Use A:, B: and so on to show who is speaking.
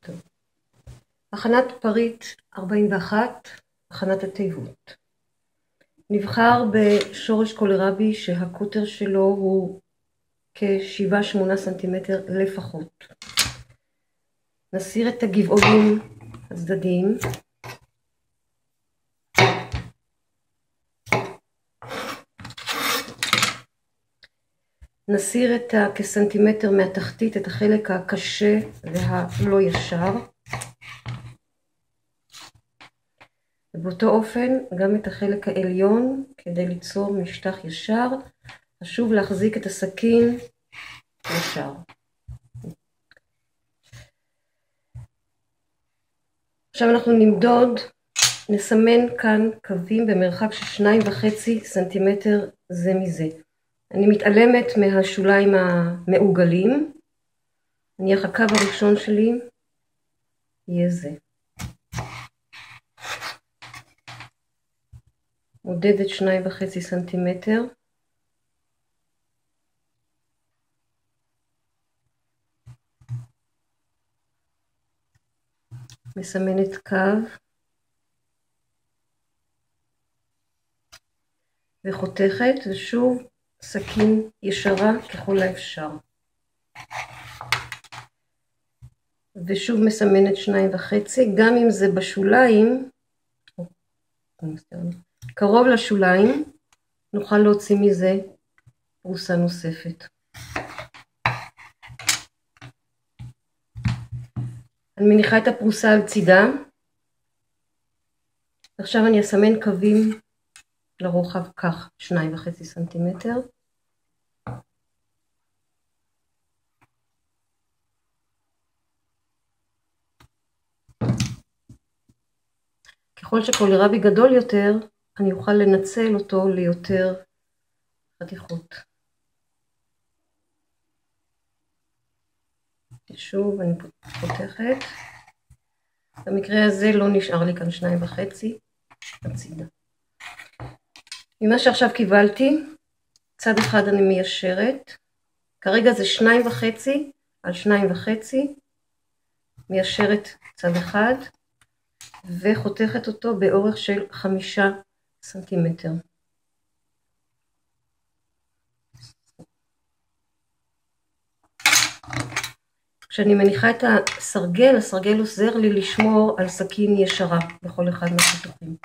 A: טוב. הכנת פריט 41, הכנת התיבות. נבחר בשורש קולרבי שהקוטר שלו הוא כ7-8 סנטימטר לפחות. נסיר את הגבעולים הצדדיים. נסיר את כסנטימטר מהתחתית את החלק הקשה והלא ישר. ובאותו אופן גם את החלק העליון כדי ליצור משטח ישר. חשוב להחזיק את הסכין ישר. עכשיו אנחנו נמדוד, נסמן כאן קווים במרחק של 2.5 סנטימטר זה מזה. אני מתעלמת מהשוליים המעוגלים. נניח הקו הראשון שלי יהיה זה. מודדת 2.5 סנטימטר. מסמנת קו. וחותכת, ושוב סכין ישרה ככל האפשר. ושוב מסמנת 2.5, גם אם זה בשוליים, קרוב לשוליים, נוכל להוציא מזה פרוסה נוספת. אני מניחה את הפרוסה על צידה. עכשיו אני אסמן קווים לרוחב כך 2.5 סנטימטר. ככל שקולרבי גדול יותר, אני אוכל לנצל אותו ליותר חתיכות. שוב אני פותחת. במקרה הזה לא נשאר לי כאן 2.5 הצידה. ממה שעכשיו קיבלתי, צד אחד אני מיישרת. כרגע זה 2.5 על 2.5. מיישרת צד אחד. וחותכת אותו באורך של 5 סנטימטר. כשאני מניחה את הסרגל, הסרגל עוזר לי לשמור על סכין ישרה בכל אחד מהחיתוכים.